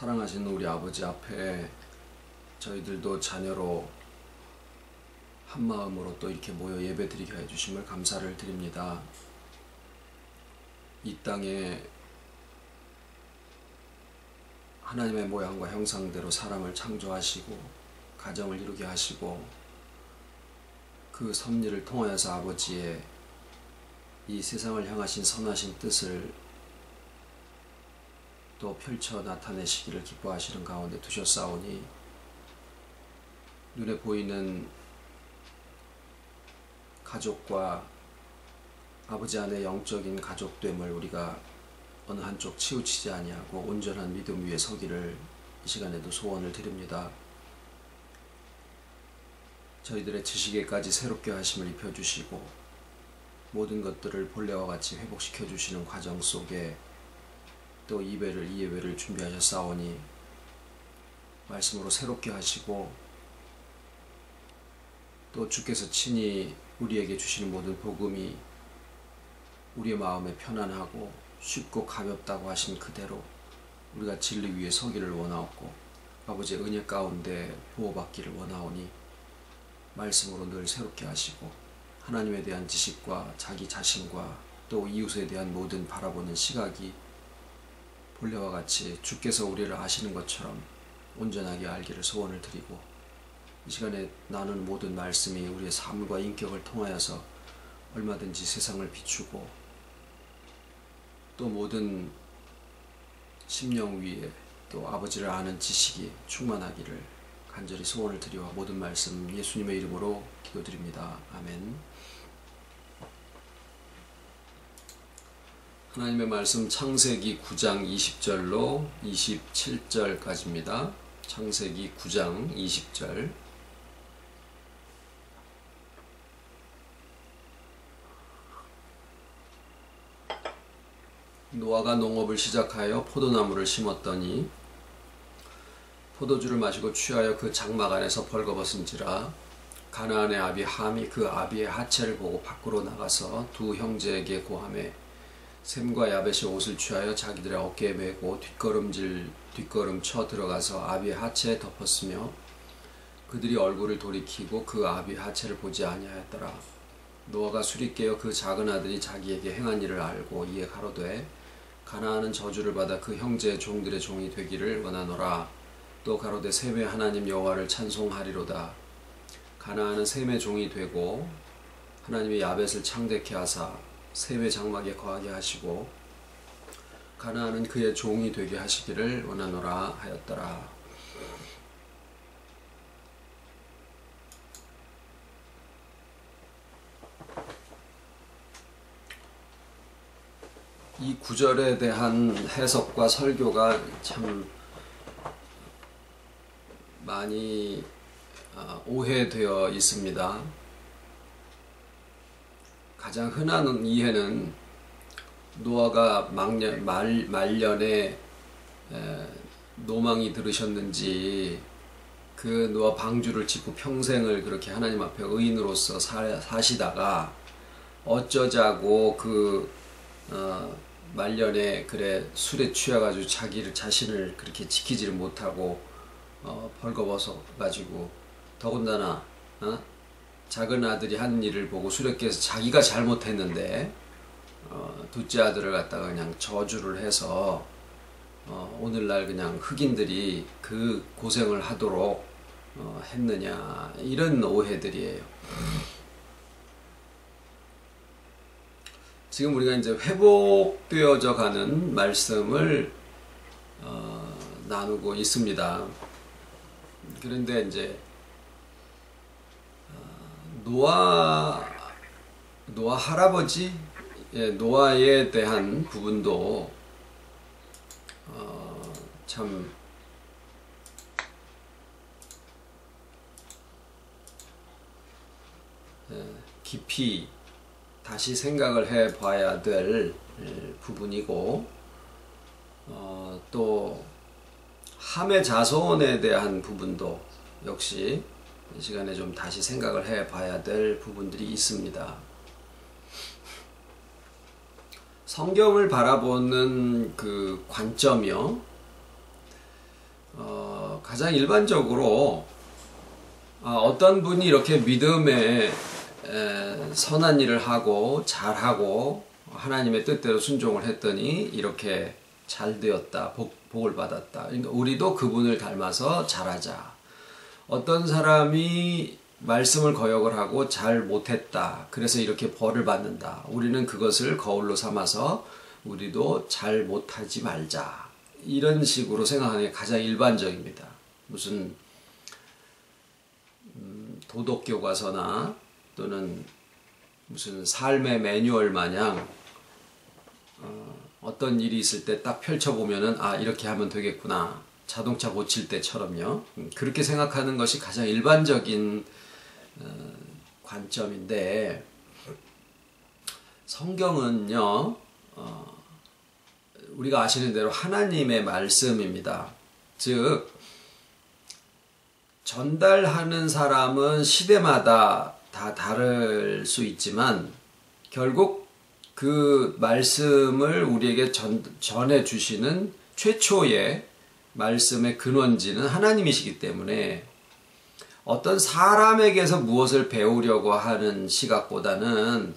사랑하시는 우리 아버지 앞에 저희들도 자녀로 한마음으로 또 이렇게 모여 예배드리게 해주심을 감사를 드립니다. 이 땅에 하나님의 모양과 형상대로 사람을 창조하시고 가정을 이루게 하시고 그 섭리를 통하여서 아버지의 이 세상을 향하신 선하신 뜻을 또 펼쳐 나타내시기를 기뻐하시는 가운데 두셨사오니 눈에 보이는 가족과 아버지 안에 영적인 가족됨을 우리가 어느 한쪽 치우치지 아니하고 온전한 믿음 위에 서기를 이 시간에도 소원을 드립니다. 저희들의 지식에까지 새롭게 하심을 입혀주시고 모든 것들을 본래와 같이 회복시켜 주시는 과정 속에 또 이 예배를 준비하셨사오니 말씀으로 새롭게 하시고 또 주께서 친히 우리에게 주시는 모든 복음이 우리의 마음에 편안하고 쉽고 가볍다고 하신 그대로 우리가 진리 위에 서기를 원하옵고 아버지의 은혜 가운데 보호받기를 원하오니 말씀으로 늘 새롭게 하시고 하나님에 대한 지식과 자기 자신과 또 이웃에 대한 모든 바라보는 시각이 본래와 같이 주께서 우리를 아시는 것처럼 온전하게 알기를 소원을 드리고 이 시간에 나누는 모든 말씀이 우리의 삶과 인격을 통하여서 얼마든지 세상을 비추고 또 모든 심령 위에 또 아버지를 아는 지식이 충만하기를 간절히 소원을 드리와 모든 말씀 예수님의 이름으로 기도드립니다. 아멘. 하나님의 말씀 창세기 9장 20절로 27절까지입니다. 창세기 9장 20절. 노아가 농업을 시작하여 포도나무를 심었더니 포도주를 마시고 취하여 그 장막 안에서 벌거벗은지라 가나안의 아비 함이 그 아비의 하체를 보고 밖으로 나가서 두 형제에게 고하매 셈과 야벳이 옷을 취하여 자기들의 어깨에 메고 뒷걸음쳐 들어가서 아비의 하체에 덮었으며 그들이 얼굴을 돌이키고 그 아비의 하체를 보지 아니하였더라. 노아가 술이 깨어 그 작은 아들이 자기에게 행한 일을 알고 이에 가로되 가나안은 저주를 받아 그 형제의 종들의 종이 되기를 원하노라. 또 가로되 셈의 하나님 여호와를 찬송하리로다. 가나안은 셈의 종이 되고 하나님이 야벳을 창대케 하사 셈의 장막에 거하게 하시고 가나안은 그의 종이 되게 하시기를 원하노라 하였더라. 이 구절에 대한 해석과 설교가 참 많이 오해되어 있습니다. 가장 흔한 이해는 노아가 말년에 노망이 들으셨는지 그 노아 방주를 짓고 평생을 그렇게 하나님 앞에 의인으로서 사시다가 어쩌자고 말년에 그래 술에 취해가지고 자신을 그렇게 지키지를 못하고 벌거벗어 가지고 더군다나 작은 아들이 한 일을 보고 술에 깨서 자기가 잘못했는데 둘째 아들을 갖다가 그냥 저주를 해서 오늘날 그냥 흑인들이 그 고생을 하도록 했느냐 이런 오해들이에요. 지금 우리가 이제 회복되어져 가는 말씀을 나누고 있습니다. 그런데 이제 노아 할아버지, 노아에 대한 부분도 참 깊이 다시 생각을 해 봐야 될 부분이고 또 함의 자손에 대한 부분도 역시 이 시간에 좀 다시 생각을 해 봐야 될 부분들이 있습니다. 성경을 바라보는 그 관점이요. 가장 일반적으로 어떤 분이 이렇게 믿음에 선한 일을 하고 잘하고 하나님의 뜻대로 순종을 했더니 이렇게 잘 되었다, 복을 받았다. 그러니까 우리도 그분을 닮아서 잘하자. 어떤 사람이 말씀을 거역을 하고 잘 못했다, 그래서 이렇게 벌을 받는다. 우리는 그것을 거울로 삼아서 우리도 잘 못하지 말자. 이런 식으로 생각하는 게 가장 일반적입니다. 무슨 도덕교과서나 또는 무슨 삶의 매뉴얼 마냥 어떤 일이 있을 때 딱 펼쳐보면은 이렇게 하면 되겠구나, 자동차 고칠 때처럼요. 그렇게 생각하는 것이 가장 일반적인 관점인데, 성경은요 우리가 아시는 대로 하나님의 말씀입니다. 즉 전달하는 사람은 시대마다 다 다를 수 있지만 결국 그 말씀을 우리에게 전해주시는 최초의 말씀의 근원지는 하나님이시기 때문에 어떤 사람에게서 무엇을 배우려고 하는 시각보다는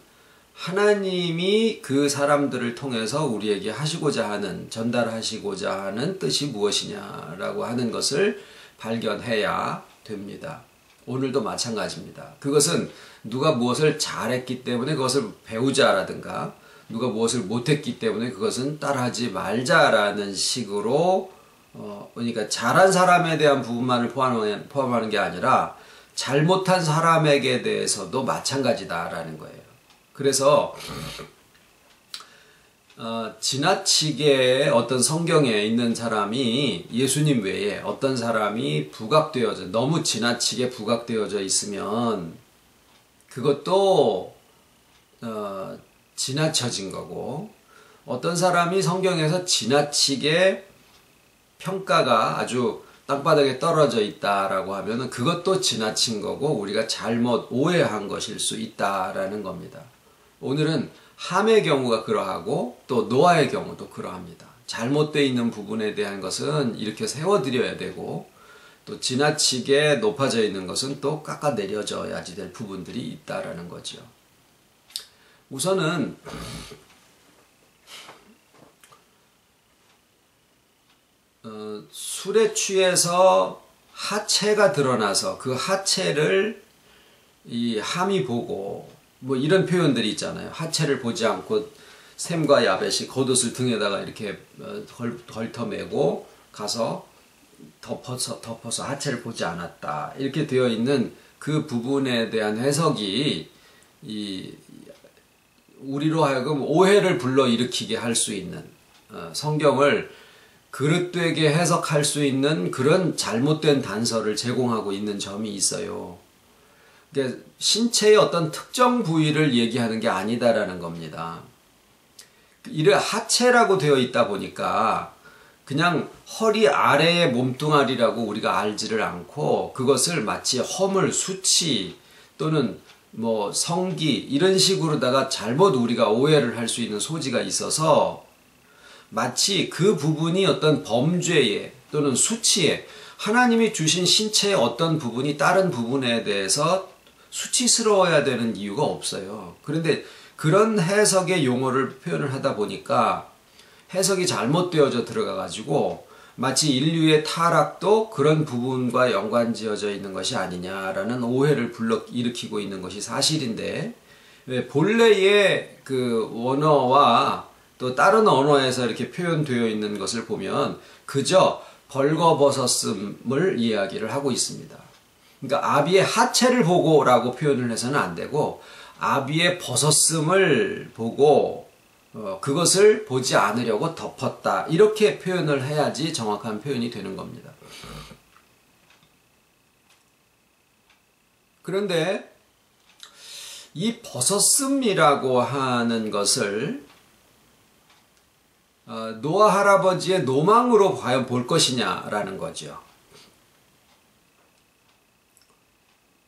하나님이 그 사람들을 통해서 우리에게 하시고자 하는, 전달하시고자 하는 뜻이 무엇이냐라고 하는 것을 발견해야 됩니다. 오늘도 마찬가지입니다. 그것은 누가 무엇을 잘했기 때문에 그것을 배우자라든가 누가 무엇을 못했기 때문에 그것은 따라하지 말자라는 식으로 그러니까 잘한 사람에 대한 부분만을 포함하는 게 아니라 잘못한 사람에게 대해서도 마찬가지다라는 거예요. 그래서 지나치게 어떤 성경에 있는 사람이 예수님 외에 어떤 사람이 부각되어져, 너무 지나치게 부각되어져 있으면 그것도 지나쳐진 거고, 어떤 사람이 성경에서 지나치게 평가가 아주 땅바닥에 떨어져 있다라고 하면은 그것도 지나친 거고 우리가 잘못 오해한 것일 수 있다라는 겁니다. 오늘은 함의 경우가 그러하고 또 노아의 경우도 그러합니다. 잘못되어 있는 부분에 대한 것은 이렇게 세워드려야 되고, 또 지나치게 높아져 있는 것은 또 깎아내려져야지 될 부분들이 있다라는 거죠. 우선은 술에 취해서 하체가 드러나서 그 하체를 이 함이 보고, 뭐 이런 표현들이 있잖아요. 하체를 보지 않고 샘과 야벳이 겉옷을 등에다가 이렇게 덜터매고 가서 덮어서 하체를 보지 않았다, 이렇게 되어 있는 그 부분에 대한 해석이 우리로 하여금 오해를 불러일으키게 할 수 있는, 성경을 그릇되게 해석할 수 있는 그런 잘못된 단서를 제공하고 있는 점이 있어요. 그러니까 신체의 어떤 특정 부위를 얘기하는 게 아니다라는 겁니다. 이래 하체라고 되어 있다 보니까 그냥 허리 아래의 몸뚱아리라고 우리가 알지를 않고 그것을 마치 허물, 수치 또는 뭐 성기 이런 식으로다가 잘못 우리가 오해를 할 수 있는 소지가 있어서 마치 그 부분이 어떤 범죄에 또는 수치에, 하나님이 주신 신체의 어떤 부분이 다른 부분에 대해서 수치스러워야 되는 이유가 없어요. 그런데 그런 해석의 용어를 표현을 하다 보니까 해석이 잘못되어져 들어가 가지고 마치 인류의 타락도 그런 부분과 연관지어져 있는 것이 아니냐라는 오해를 불러일으키고 있는 것이 사실인데, 왜 본래의 그 원어와 또 다른 언어에서 이렇게 표현되어 있는 것을 보면 그저 벌거벗었음을 이야기를 하고 있습니다. 그러니까 아비의 하체를 보고라고 표현을 해서는 안 되고 아비의 벗었음을 보고 그것을 보지 않으려고 덮었다, 이렇게 표현을 해야지 정확한 표현이 되는 겁니다. 그런데 이 벗었음이라고 하는 것을 노아 할아버지의 노망으로 과연 볼 것이냐라는 거죠.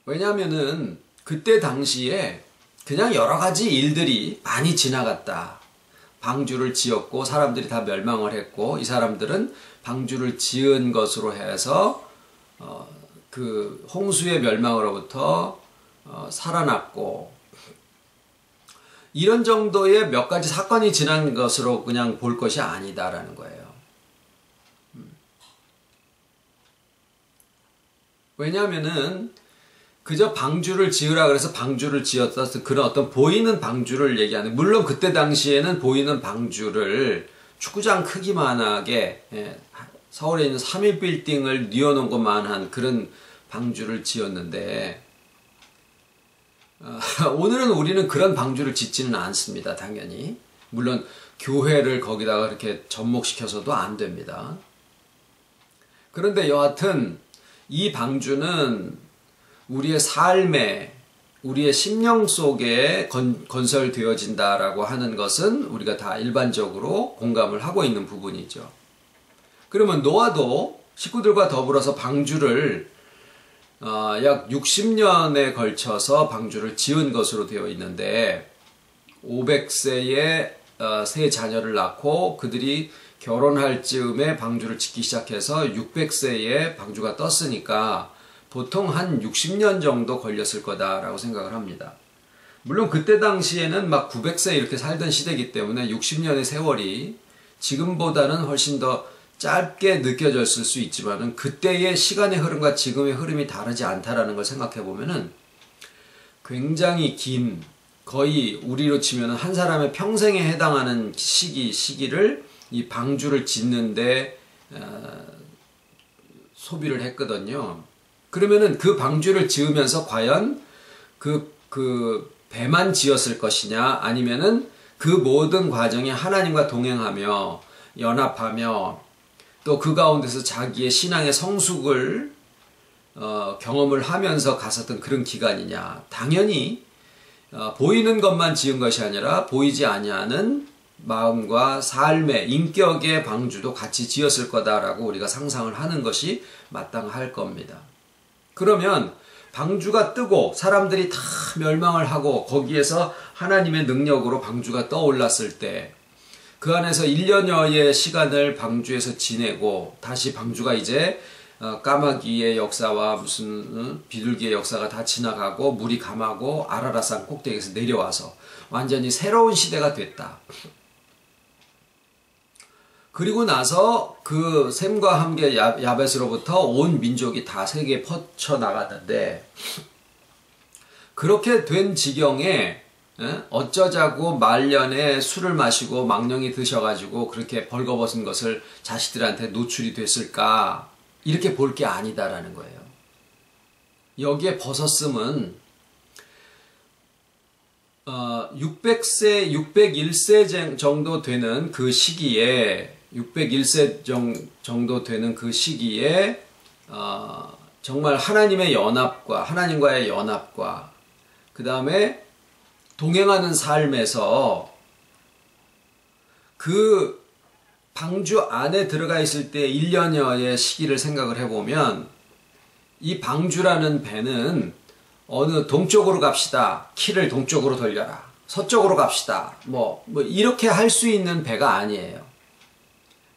왜냐하면은 그때 당시에 그냥 여러 가지 일들이 많이 지나갔다. 방주를 지었고 사람들이 다 멸망을 했고 이 사람들은 방주를 지은 것으로 해서 그 홍수의 멸망으로부터 살아났고 이런 정도의 몇 가지 사건이 지난 것으로 그냥 볼 것이 아니다라는 거예요. 왜냐하면은 그저 방주를 지으라 그래서 방주를 지었다 그런 어떤 보이는 방주를 얘기하는, 물론 그때 당시에는 보이는 방주를 축구장 크기만하게 서울에 있는 3.1빌딩을 뉘어놓은 것만한 그런 방주를 지었는데 오늘은 우리는 그런 방주를 짓지는 않습니다. 당연히. 물론 교회를 거기다가 이렇게 접목시켜서도 안 됩니다. 그런데 여하튼 이 방주는 우리의 삶에, 우리의 심령 속에 건설되어진다라고 하는 것은 우리가 다 일반적으로 공감을 하고 있는 부분이죠. 그러면 노아도 식구들과 더불어서 방주를 약 60년에 걸쳐서 방주를 지은 것으로 되어 있는데 500세에 세 자녀를 낳고 그들이 결혼할 즈음에 방주를 짓기 시작해서 600세에 방주가 떴으니까 보통 한 60년 정도 걸렸을 거다라고 생각을 합니다. 물론 그때 당시에는 막 900세 이렇게 살던 시대이기 때문에 60년의 세월이 지금보다는 훨씬 더 짧게 느껴졌을 수 있지만은 그때의 시간의 흐름과 지금의 흐름이 다르지 않다라는 걸 생각해 보면은 굉장히 긴, 거의 우리로 치면은 한 사람의 평생에 해당하는 시기를 이 방주를 짓는데 소비를 했거든요. 그러면은 그 방주를 지으면서 과연 그 배만 지었을 것이냐, 아니면은 그 모든 과정에 하나님과 동행하며 연합하며 또 그 가운데서 자기의 신앙의 성숙을 경험을 하면서 갔었던 그런 기간이냐. 당연히 보이는 것만 지은 것이 아니라 보이지 아니하는 마음과 삶의 인격의 방주도 같이 지었을 거다라고 우리가 상상을 하는 것이 마땅할 겁니다. 그러면 방주가 뜨고 사람들이 다 멸망을 하고 거기에서 하나님의 능력으로 방주가 떠올랐을 때 그 안에서 1년여의 시간을 방주에서 지내고 다시 방주가 이제 까마귀의 역사와 무슨 비둘기의 역사가 다 지나가고 물이 감하고 아라라산 꼭대기에서 내려와서 완전히 새로운 시대가 됐다. 그리고 나서 그 셈과 함께 야벳으로부터 온 민족이 다 세계에 퍼쳐나갔는데 그렇게 된 지경에 어쩌자고 말년에 술을 마시고 망령이 드셔가지고 그렇게 벌거벗은 것을 자식들한테 노출이 됐을까? 이렇게 볼 게 아니다라는 거예요. 여기에 벗었음은 600세, 601세 정도 되는 그 시기에 601세 정도 되는 그 시기에 정말 하나님의 연합과 하나님과의 연합과 그 다음에 동행하는 삶에서 그 방주 안에 들어가 있을 때 1년여의 시기를 생각을 해보면 이 방주라는 배는 어느 동쪽으로 갑시다. 키를 동쪽으로 돌려라. 서쪽으로 갑시다. 뭐 이렇게 할 수 있는 배가 아니에요.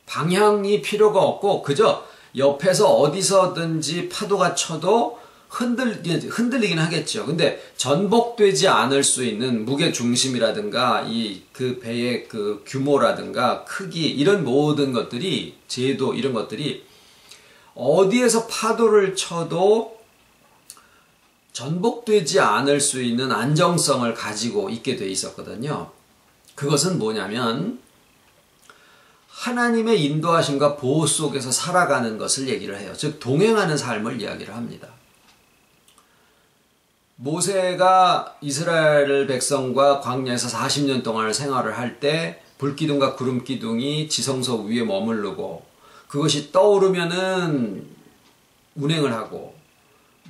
방향이 필요가 없고 그저 옆에서 어디서든지 파도가 쳐도 흔들리긴 하겠죠. 근데 전복되지 않을 수 있는 무게 중심이라든가 그 배의 그 규모라든가 크기 이런 모든 것들이 제도 이런 것들이 어디에서 파도를 쳐도 전복되지 않을 수 있는 안정성을 가지고 있게 돼 있었거든요. 그것은 뭐냐면 하나님의 인도하심과 보호 속에서 살아가는 것을 얘기를 해요. 즉 동행하는 삶을 이야기를 합니다. 모세가 이스라엘 백성과 광야에서 40년 동안 생활을 할 때 불기둥과 구름기둥이 지성소 위에 머무르고 그것이 떠오르면은 운행을 하고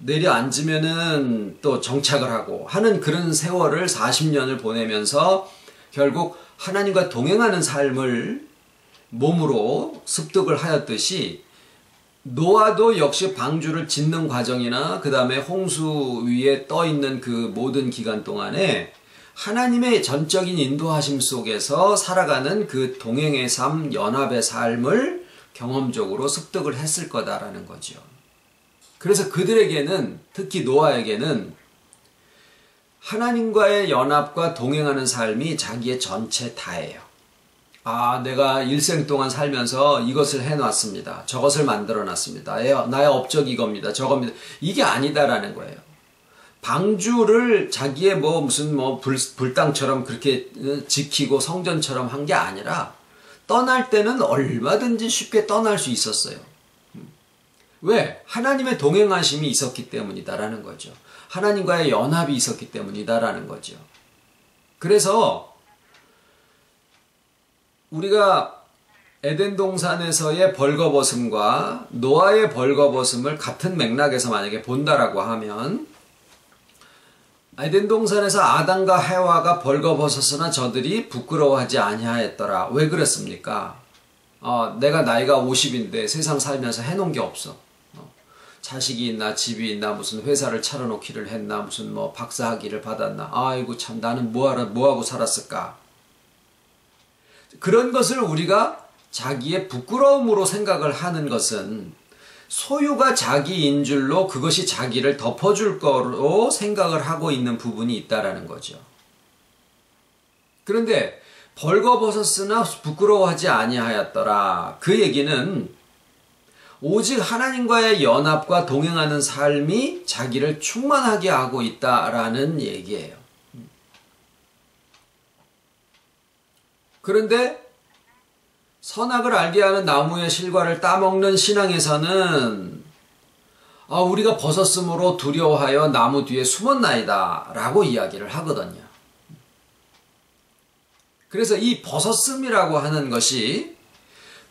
내려앉으면은 또 정착을 하고 하는 그런 세월을 40년을 보내면서 결국 하나님과 동행하는 삶을 몸으로 습득을 하였듯이 노아도 역시 방주를 짓는 과정이나 그 다음에 홍수 위에 떠 있는 그 모든 기간 동안에 하나님의 전적인 인도하심 속에서 살아가는 그 동행의 삶, 연합의 삶을 경험적으로 습득을 했을 거다라는 거죠. 그래서 그들에게는, 특히 노아에게는 하나님과의 연합과 동행하는 삶이 자기의 전체 다예요. 아, 내가 일생 동안 살면서 이것을 해놨습니다. 저것을 만들어놨습니다. 나의 업적 이겁니다. 저겁니다. 이게 아니다라는 거예요. 방주를 자기의 무슨 불당처럼 그렇게 지키고 성전처럼 한 게 아니라 떠날 때는 얼마든지 쉽게 떠날 수 있었어요. 왜? 하나님의 동행하심이 있었기 때문이다라는 거죠. 하나님과의 연합이 있었기 때문이다라는 거죠. 그래서 우리가 에덴 동산에서의 벌거벗음과 노아의 벌거벗음을 같은 맥락에서 만약에 본다라고 하면 에덴 동산에서 아담과 해와가 벌거벗었으나 저들이 부끄러워하지 아니하였더라. 왜 그랬습니까? 내가 나이가 50인데 세상 살면서 해놓은 게 없어. 자식이 있나 집이 있나 무슨 회사를 차려놓기를 했나 무슨 박사학위를 받았나. 아이고 참 나는 뭐하고 살았을까. 그런 것을 우리가 자기의 부끄러움으로 생각을 하는 것은 소유가 자기인 줄로 그것이 자기를 덮어줄 거로 생각을 하고 있는 부분이 있다라는 거죠. 그런데 벌거벗었으나 부끄러워하지 아니하였더라. 그 얘기는 오직 하나님과의 연합과 동행하는 삶이 자기를 충만하게 하고 있다라는 얘기예요. 그런데 선악을 알게 하는 나무의 실과를 따먹는 신앙에서는 우리가 벗었으므로 두려워하여 나무 뒤에 숨었나이다 라고 이야기를 하거든요. 그래서 이 벗었음이라고 하는 것이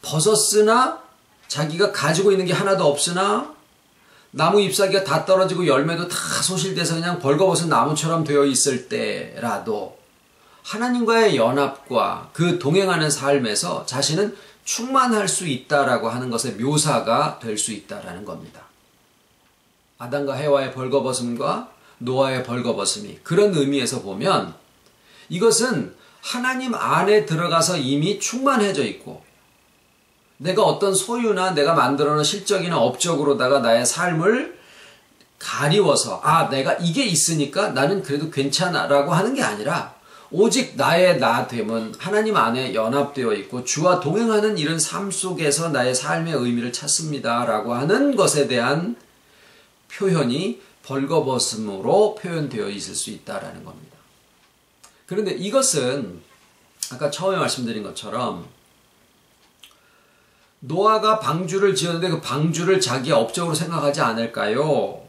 벗었으나 자기가 가지고 있는 게 하나도 없으나 나무 잎사귀가 다 떨어지고 열매도 다 소실돼서 그냥 벌거벗은 나무처럼 되어 있을 때라도 하나님과의 연합과 그 동행하는 삶에서 자신은 충만할 수 있다라고 하는 것의 묘사가 될 수 있다라는 겁니다. 아담과 해와의 벌거벗음과 노아의 벌거벗음이 그런 의미에서 보면 이것은 하나님 안에 들어가서 이미 충만해져 있고 내가 어떤 소유나 내가 만들어 놓은 실적이나 업적으로다가 나의 삶을 가리워서 내가 이게 있으니까 나는 그래도 괜찮아 라고 하는 게 아니라 오직 나의 나됨은 하나님 안에 연합되어 있고 주와 동행하는 이런 삶 속에서 나의 삶의 의미를 찾습니다 라고 하는 것에 대한 표현이 벌거벗음으로 표현되어 있을 수 있다라는 겁니다. 그런데 이것은 아까 처음에 말씀드린 것처럼 노아가 방주를 지었는데 그 방주를 자기의 업적으로 생각하지 않을까요?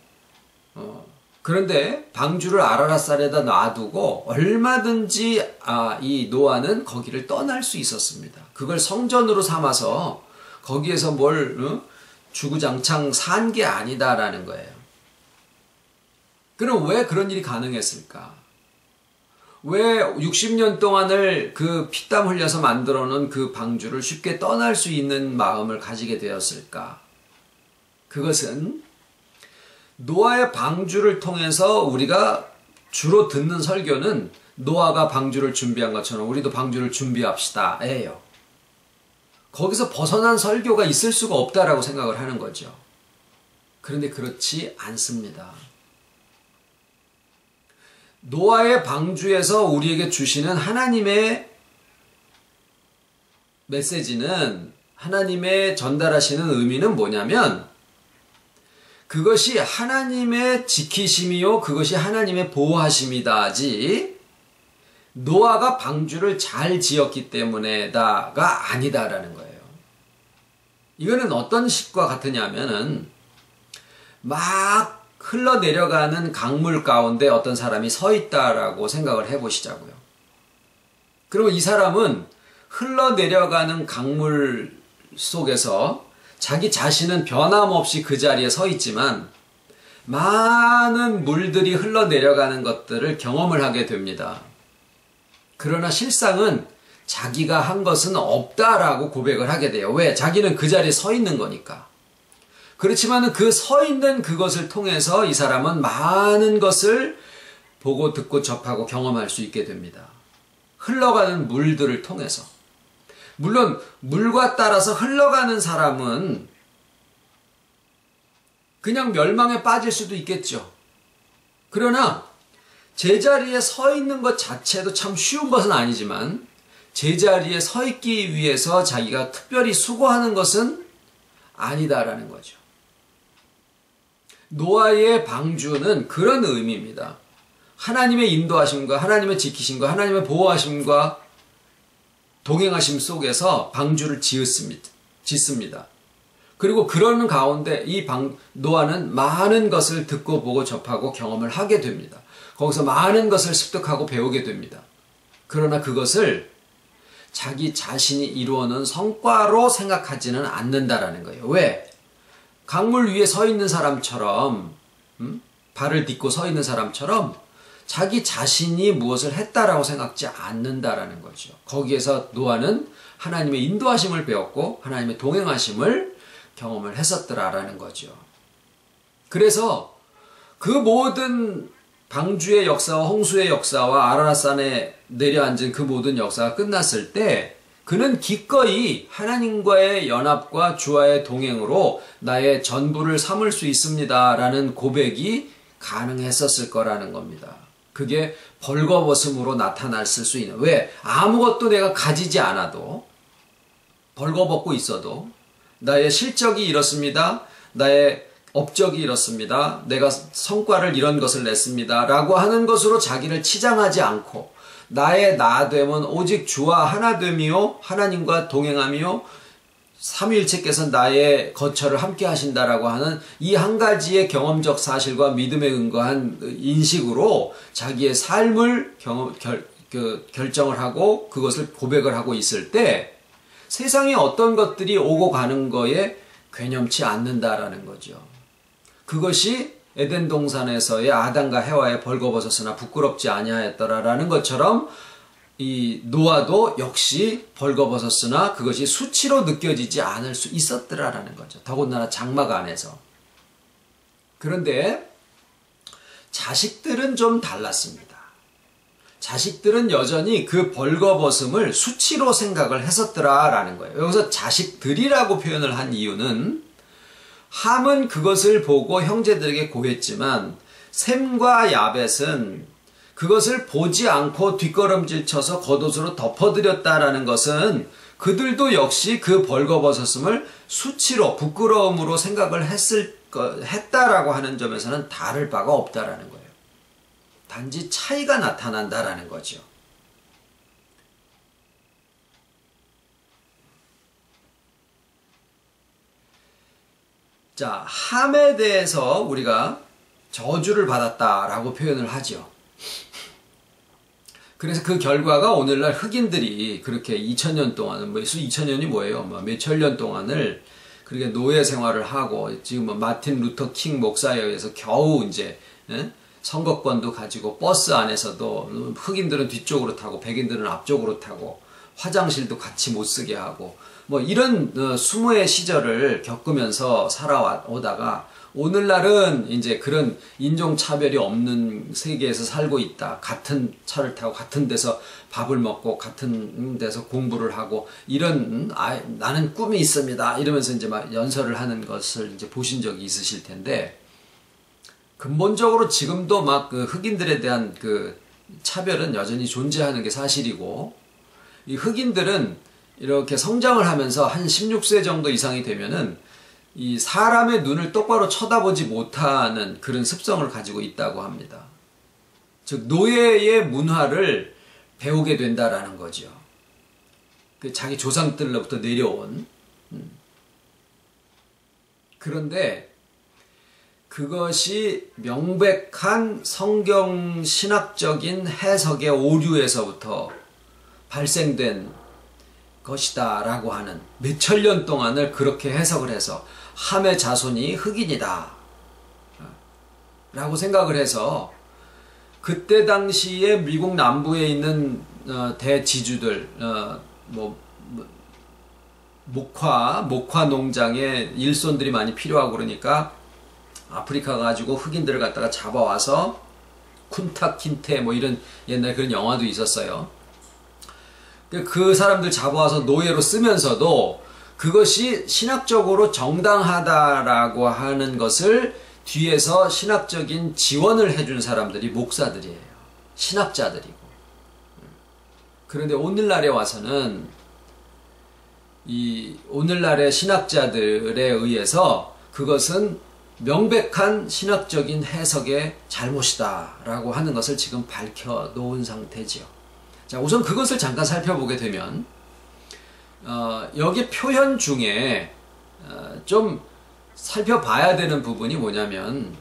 그런데 방주를 아라랏산에다 놔두고 얼마든지 이 노아는 거기를 떠날 수 있었습니다. 그걸 성전으로 삼아서 거기에서 뭘 주구장창 산 게 아니다라는 거예요. 그럼 왜 그런 일이 가능했을까? 왜 60년 동안을 그 피땀 흘려서 만들어 놓은 그 방주를 쉽게 떠날 수 있는 마음을 가지게 되었을까? 그것은 노아의 방주를 통해서 우리가 주로 듣는 설교는 노아가 방주를 준비한 것처럼 우리도 방주를 준비합시다 예요. 거기서 벗어난 설교가 있을 수가 없다라고 생각을 하는 거죠. 그런데 그렇지 않습니다. 노아의 방주에서 우리에게 주시는 하나님의 메시지는 하나님의 전달하시는 의미는 뭐냐면 그것이 하나님의 지키심이요 그것이 하나님의 보호하심이다지 노아가 방주를 잘 지었기 때문에다가 아니다라는 거예요. 이거는 어떤 식과 같으냐면은 막 흘러내려가는 강물 가운데 어떤 사람이 서 있다라고 생각을 해보시자고요. 그러면 이 사람은 흘러내려가는 강물 속에서 자기 자신은 변함없이 그 자리에 서 있지만 많은 물들이 흘러내려가는 것들을 경험을 하게 됩니다. 그러나 실상은 자기가 한 것은 없다라고 고백을 하게 돼요. 왜? 자기는 그 자리에 서 있는 거니까. 그렇지만 그 서 있는 그것을 통해서 이 사람은 많은 것을 보고 듣고 접하고 경험할 수 있게 됩니다. 흘러가는 물들을 통해서. 물론 물과 따라서 흘러가는 사람은 그냥 멸망에 빠질 수도 있겠죠. 그러나 제자리에 서 있는 것 자체도 참 쉬운 것은 아니지만 제자리에 서 있기 위해서 자기가 특별히 수고하는 것은 아니다라는 거죠. 노아의 방주는 그런 의미입니다. 하나님의 인도하심과 하나님의 지키심과 하나님의 보호하심과 동행하심 속에서 방주를 짓습니다. 그리고 그러는 가운데 노아는 많은 것을 듣고 보고 접하고 경험을 하게 됩니다. 거기서 많은 것을 습득하고 배우게 됩니다. 그러나 그것을 자기 자신이 이루어놓은 성과로 생각하지는 않는다라는 거예요. 왜? 강물 위에 서 있는 사람처럼 발을 딛고 서 있는 사람처럼 자기 자신이 무엇을 했다라고 생각지 않는다라는 거죠. 거기에서 노아는 하나님의 인도하심을 배웠고 하나님의 동행하심을 경험을 했었더라라는 거죠. 그래서 그 모든 방주의 역사와 홍수의 역사와 아라랏산에 내려앉은 그 모든 역사가 끝났을 때 그는 기꺼이 하나님과의 연합과 주와의 동행으로 나의 전부를 삼을 수 있습니다라는 고백이 가능했었을 거라는 겁니다. 그게 벌거벗음으로 나타났을 수 있는, 왜? 아무것도 내가 가지지 않아도 벌거벗고 있어도 나의 실적이 이렇습니다. 나의 업적이 이렇습니다. 내가 성과를 이런 것을 냈습니다. 라고 하는 것으로 자기를 치장하지 않고 나의 나됨은 오직 주와 하나됨이요 하나님과 동행함이요 삼위일체께서 나의 거처를 함께 하신다라고 하는 이 한 가지의 경험적 사실과 믿음에 근거한 인식으로 자기의 삶을 결정을 하고 그것을 고백을 하고 있을 때 세상에 어떤 것들이 오고 가는 거에 괴념치 않는다라는 거죠. 그것이 에덴 동산에서의 아담과 해와의 벌거벗었으나 부끄럽지 아니하였더라라는 것처럼 이 노아도 역시 벌거벗었으나 그것이 수치로 느껴지지 않을 수 있었더라라는 거죠. 더군다나 장막 안에서. 그런데 자식들은 좀 달랐습니다. 자식들은 여전히 그 벌거벗음을 수치로 생각을 했었더라라는 거예요. 여기서 자식들이라고 표현을 한 이유는 함은 그것을 보고 형제들에게 고했지만 셈과 야벳은 그것을 보지 않고 뒷걸음질 쳐서 겉옷으로 덮어드렸다라는 것은 그들도 역시 그 벌거벗었음을 수치로 부끄러움으로 생각을 했다라고 하는 점에서는 다를 바가 없다라는 거예요. 단지 차이가 나타난다라는 거죠. 자, 함에 대해서 우리가 저주를 받았다라고 표현을 하죠. 그래서 그 결과가 오늘날 흑인들이 그렇게 2000년 동안은, 2000년이 뭐예요? 몇천 년 동안을 그렇게 노예 생활을 하고, 지금 마틴 루터 킹 목사에 의해서 겨우 이제, 선거권도 가지고 버스 안에서도 흑인들은 뒤쪽으로 타고 백인들은 앞쪽으로 타고 화장실도 같이 못 쓰게 하고 이런 수모의 시절을 겪으면서 살아오다가 오늘날은 이제 그런 인종차별이 없는 세계에서 살고 있다. 같은 차를 타고 같은 데서 밥을 먹고 같은 데서 공부를 하고 이런 나는 꿈이 있습니다. 이러면서 이제 막 연설을 하는 것을 이제 보신 적이 있으실 텐데 근본적으로 지금도 막 그 흑인들에 대한 그 차별은 여전히 존재하는 게 사실이고 이 흑인들은 이렇게 성장을 하면서 한 16세 정도 이상이 되면은 이 사람의 눈을 똑바로 쳐다보지 못하는 그런 습성을 가지고 있다고 합니다. 즉 노예의 문화를 배우게 된다라는 거죠. 그 자기 조상들로부터 내려온. 그런데 그것이 명백한 성경 신학적인 해석의 오류에서부터 발생된 것이다 라고 하는 몇천 년 동안을 그렇게 해석을 해서 함의 자손이 흑인이다 라고 생각을 해서 그때 당시에 미국 남부에 있는 대지주들 목화 농장에 일손들이 많이 필요하고 그러니까 아프리카 가지고 흑인들을 갖다가 잡아와서 쿤타킨테 뭐 이런 옛날 그런 영화도 있었어요. 그 사람들 잡아와서 노예로 쓰면서도 그것이 신학적으로 정당하다라고 하는 것을 뒤에서 신학적인 지원을 해준 사람들이 목사들이에요. 신학자들이고. 그런데 오늘날에 와서는 이 오늘날의 신학자들에 의해서 그것은 명백한 신학적인 해석의 잘못이다라고 하는 것을 지금 밝혀놓은 상태지요. 자, 우선 그것을 잠깐 살펴보게 되면 여기 표현 중에 좀 살펴봐야 되는 부분이 뭐냐면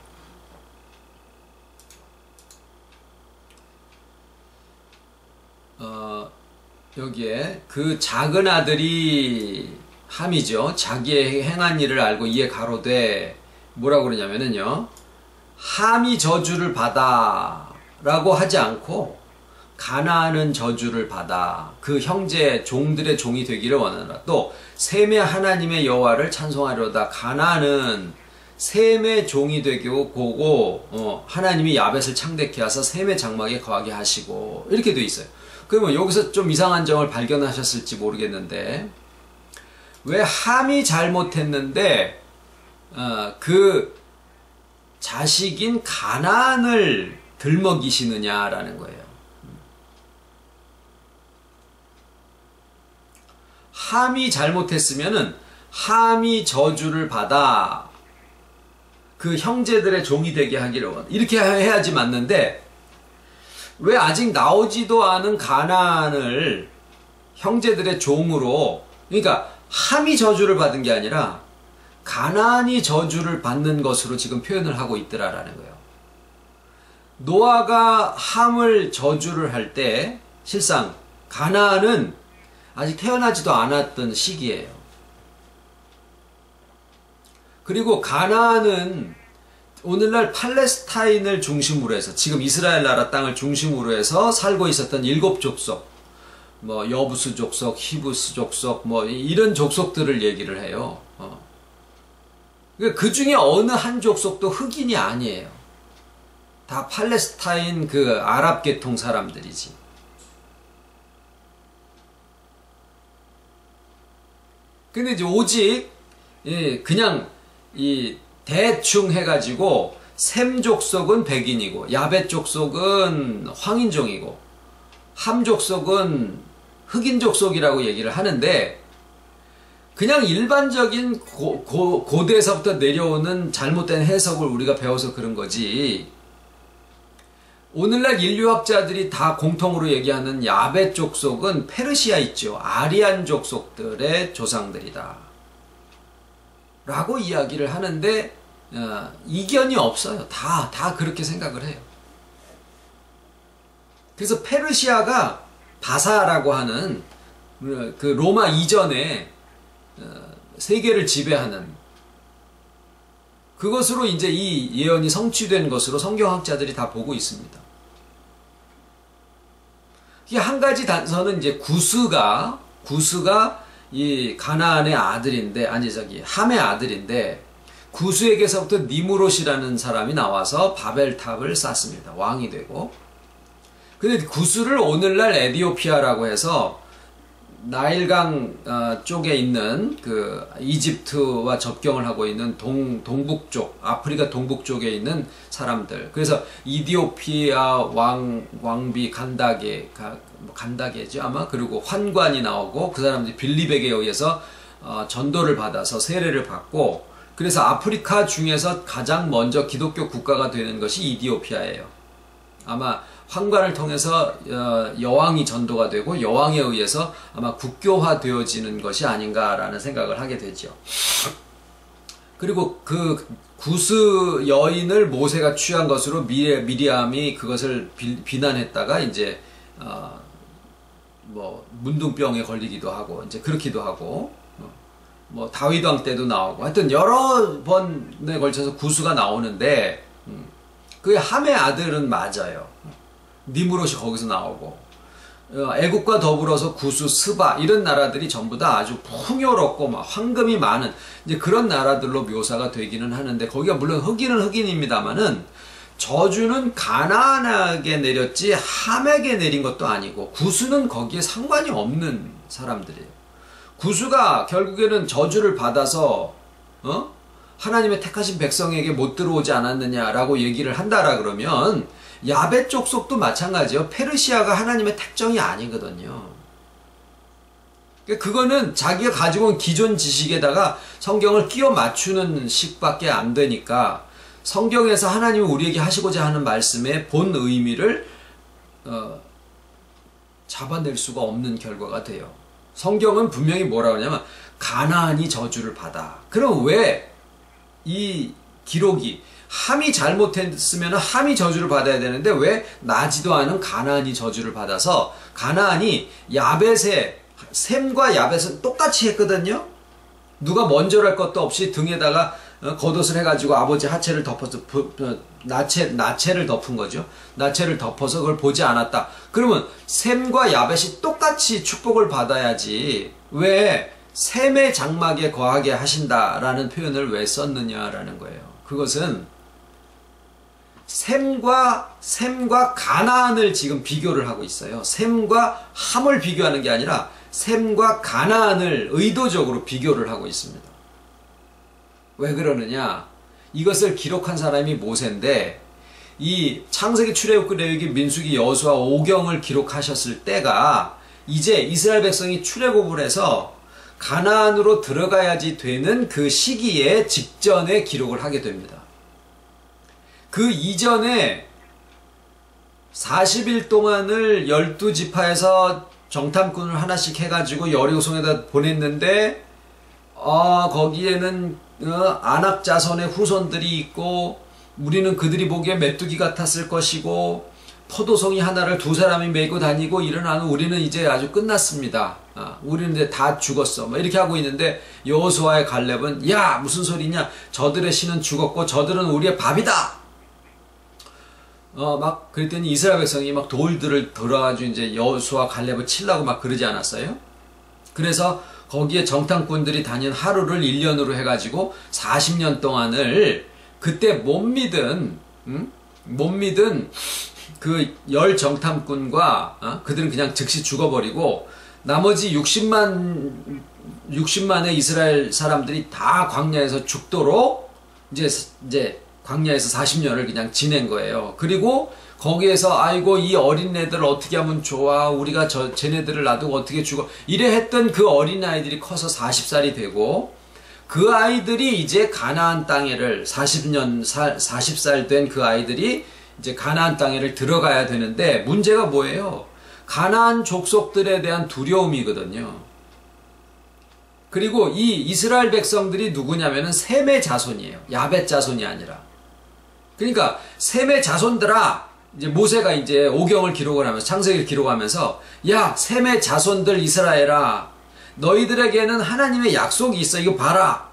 여기에 그 작은 아들이 함이죠. 자기의 행한 일을 알고 이에 가로되 뭐라고 그러냐면은요, 함이 저주를 받아 라고 하지 않고 가나안은 저주를 받아 그 형제 종들의 종이 되기를 원하노라. 또 셈의 하나님의 여호와를 찬송하려다. 가나안은 셈의 종이 되고 고고 하나님이 야벳을 창대케 하사 셈의 장막에 거하게 하시고 이렇게 돼 있어요. 그러면 여기서 좀 이상한 점을 발견하셨을지 모르겠는데 왜 함이 잘못했는데 그 자식인 가나안을 들먹이시느냐라는 거예요. 함이 잘못했으면은 함이 저주를 받아 그 형제들의 종이 되게 하기를 원. 이렇게 해야지 맞는데 왜 아직 나오지도 않은 가나안을 형제들의 종으로, 그러니까 함이 저주를 받은 게 아니라 가나안이 저주를 받는 것으로 지금 표현을 하고 있더라라는 거예요. 노아가 함을 저주를 할 때 실상 가나안은 아직 태어나지도 않았던 시기예요. 그리고 가나안은 오늘날 팔레스타인을 중심으로 해서 지금 이스라엘 나라 땅을 중심으로 해서 살고 있었던 7 족속, 뭐 여부스 족속, 히브스 족속, 뭐 이런 족속들을 얘기를 해요. 그 중에 어느 한 족속도 흑인이 아니에요. 다 팔레스타인 그 아랍 계통 사람들이지. 근데 이제 오직 그냥 이 대충 해가지고 셈 족속은 백인이고 야벳 족속은 황인종이고 함 족속은 흑인 족속이라고 얘기를 하는데 그냥 일반적인 고대에서부터 내려오는 잘못된 해석을 우리가 배워서 그런 거지, 오늘날 인류학자들이 다 공통으로 얘기하는 야벳 족속은 페르시아 있죠. 아리안 족속들의 조상들이다 라고 이야기를 하는데 이견이 없어요. 다 그렇게 생각을 해요. 그래서 페르시아가 바사라고 하는 그 로마 이전에 세계를 지배하는 그것으로 이제 이 예언이 성취된 것으로 성경학자들이 다 보고 있습니다. 이게 한 가지 단서는 이제 구스가 이 가나안의 아들인데, 함의 아들인데, 구스에게서부터 니무롯이라는 사람이 나와서 바벨탑을 쌓습니다. 왕이 되고. 근데 구스를 오늘날 에디오피아라고 해서 나일강 쪽에 있는 그 이집트와 접경을 하고 있는 동북쪽, 아프리카 동북쪽에 있는 사람들. 그래서 이디오피아 왕비 간다게죠 아마. 그리고 환관이 나오고 그 사람들이 빌리백에 의해서 전도를 받아서 세례를 받고, 그래서 아프리카 중에서 가장 먼저 기독교 국가가 되는 것이 이디오피아예요. 아마 황관을 통해서 여왕이 전도가 되고 여왕에 의해서 아마 국교화 되어지는 것이 아닌가라는 생각을 하게 되죠. 그리고 그 구스 여인을 모세가 취한 것으로 미리암이 그것을 비난했다가 이제 뭐 문둥병에 걸리기도 하고 이제 그렇기도 하고, 뭐 다윗 왕 때도 나오고 하여튼 여러 번에 걸쳐서 구스가 나오는데 그 함의 아들은 맞아요. 니무롯이 거기서 나오고, 애국과 더불어서 구스, 스바 이런 나라들이 전부 다 아주 풍요롭고 막 황금이 많은 이제 그런 나라들로 묘사가 되기는 하는데, 거기가 물론 흑인은 흑인입니다만은 저주는 가나안에게 내렸지 함에게 내린 것도 아니고 구스는 거기에 상관이 없는 사람들이에요. 구스가 결국에는 저주를 받아서 하나님의 택하신 백성에게 못 들어오지 않았느냐라고 얘기를 한다라 그러면 야벳 족속도 마찬가지예요. 페르시아가 하나님의 택정이 아니거든요. 그거는 자기가 가지고 온 기존 지식에다가 성경을 끼워 맞추는 식밖에 안 되니까 성경에서 하나님이 우리에게 하시고자 하는 말씀의 본 의미를 잡아낼 수가 없는 결과가 돼요. 성경은 분명히 뭐라고 하냐면 가나안이 저주를 받아. 그럼 왜 이 기록이 함이 잘못했으면 함이 저주를 받아야 되는데 왜 나지도 않은 가나안이 저주를 받아서 가나안이 야벳의 셈과 야벳은 똑같이 했거든요. 누가 먼저랄 것도 없이 등에다가 겉옷을 해가지고 아버지 하체를 덮어서 나체를 덮은 거죠. 나체를 덮어서 그걸 보지 않았다. 그러면 셈과 야벳이 똑같이 축복을 받아야지 왜 셈의 장막에 거하게 하신다라는 표현을 왜 썼느냐라는 거예요. 그것은 셈과 가나안을 지금 비교를 하고 있어요. 셈과 함을 비교하는 게 아니라 셈과 가나안을 의도적으로 비교를 하고 있습니다. 왜 그러느냐? 이것을 기록한 사람이 모세인데 이 창세기, 출애굽기, 레위기, 민수기, 여호수아, 오경을 기록하셨을 때가 이제 이스라엘 백성이 출애굽을 해서 가나안으로 들어가야지 되는 그 시기에 직전에 기록을 하게 됩니다. 그 이전에 40일 동안을 12지파에서 정탐꾼을 하나씩 해가지고 여리고성에다 보냈는데 거기에는 아낙 자손의 후손들이 있고 우리는 그들이 보기에 메뚜기 같았을 것이고 포도송이 하나를 두 사람이 메고 다니고 이러나는 우리는 이제 아주 끝났습니다. 우리는 이제 다 죽었어. 이렇게 하고 있는데 여호수아의 갈렙은 야 무슨 소리냐? 저들의 신은 죽었고 저들은 우리의 밥이다. 막 그랬더니 이스라엘 백성이 막 돌들을 들어가지고 이제 여호수아 갈렙을 치려고 막 그러지 않았어요? 그래서 거기에 정탐꾼들이 다닌 하루를 1년으로 해가지고 40년 동안을 그때 못 믿은 그 10정탐꾼과 그들은 그냥 즉시 죽어버리고 나머지 60만의 이스라엘 사람들이 다 광야에서 죽도록 이제 광야에서 40년을 그냥 지낸 거예요. 그리고 거기에서 아이고 이 어린애들 어떻게 하면 좋아, 우리가 쟤네들을 놔두고 어떻게 죽어, 이래 했던 그 어린아이들이 커서 40살이 되고 그 아이들이 이제 가나안 땅에를 40살 된 그 아이들이 이제 가나안 땅에를 들어가야 되는데 문제가 뭐예요? 가나안 족속들에 대한 두려움이거든요. 그리고 이 이스라엘 백성들이 누구냐면은 셈의 자손이에요. 야벳 자손이 아니라. 그러니까 셈의 자손들아, 이제 모세가 이제 오경을 기록을 하면서 창세기를 기록하면서 야 셈의 자손들 이스라엘아, 너희들에게는 하나님의 약속이 있어. 이거 봐라.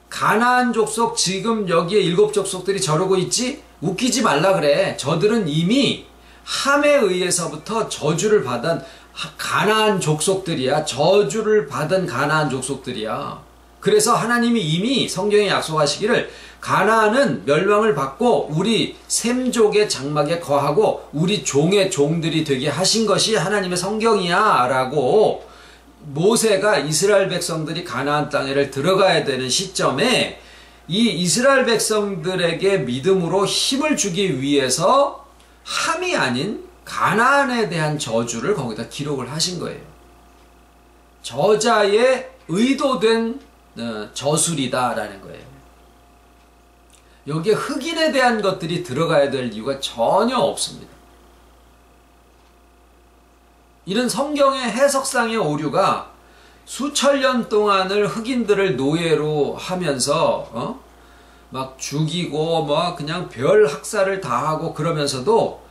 가나안 족속 지금 여기에 7 족속들이 저러고 있지? 웃기지 말라 그래. 저들은 이미 함에 의해서부터 저주를 받은 가나안 족속들이야. 저주를 받은 가나안 족속들이야. 그래서 하나님이 이미 성경에 약속하시기를 가나안은 멸망을 받고 우리 셈족의 장막에 거하고 우리 종의 종들이 되게 하신 것이 하나님의 성경이야 라고 모세가 이스라엘 백성들이 가나안 땅에를 들어가야 되는 시점에 이 이스라엘 백성들에게 믿음으로 힘을 주기 위해서 함이 아닌 가나안에 대한 저주를 거기다 기록을 하신 거예요. 저자의 의도된 저술이다라는 거예요. 여기에 흑인에 대한 것들이 들어가야 될 이유가 전혀 없습니다. 이런 성경의 해석상의 오류가 수천 년 동안을 흑인들을 노예로 하면서 막 죽이고 뭐 그냥 별 학살을 다 하고 그러면서도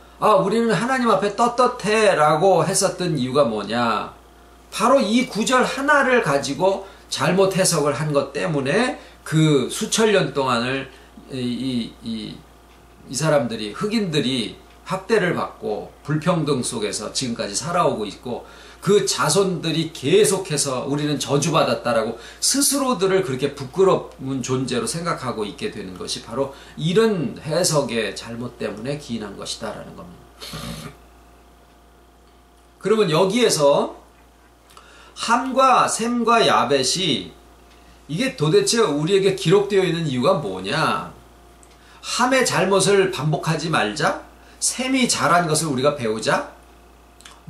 우리는 하나님 앞에 떳떳해 라고 했었던 이유가 뭐냐, 바로 이 구절 하나를 가지고 잘못 해석을 한 것 때문에 그 수천 년 동안을 이 사람들이, 흑인들이 학대를 받고 불평등 속에서 지금까지 살아오고 있고 그 자손들이 계속해서 우리는 저주받았다라고 스스로들을 그렇게 부끄러운 존재로 생각하고 있게 되는 것이 바로 이런 해석의 잘못 때문에 기인한 것이다라는 겁니다. 그러면 여기에서 함과 셈과 야벳이 이게 도대체 우리에게 기록되어 있는 이유가 뭐냐? 함의 잘못을 반복하지 말자? 셈이 잘한 것을 우리가 배우자?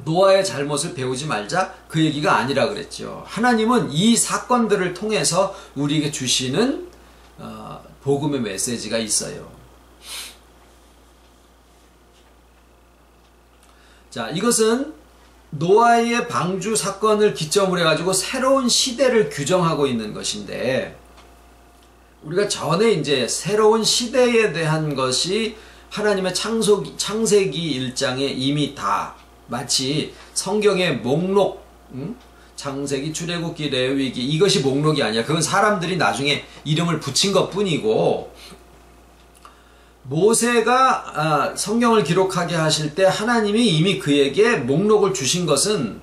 노아의 잘못을 배우지 말자? 그 얘기가 아니라 그랬죠. 하나님은 이 사건들을 통해서 우리에게 주시는 복음의 메시지가 있어요. 자, 이것은 노아의 방주 사건을 기점으로 해가지고 새로운 시대를 규정하고 있는 것인데, 우리가 전에 이제 새로운 시대에 대한 것이 하나님의 창세기 1장에 이미 다 마치 성경의 목록, 창세기, 출애굽기, 레위기, 이것이 목록이 아니야. 그건 사람들이 나중에 이름을 붙인 것 뿐이고, 모세가 성경을 기록하게 하실 때 하나님이 이미 그에게 목록을 주신 것은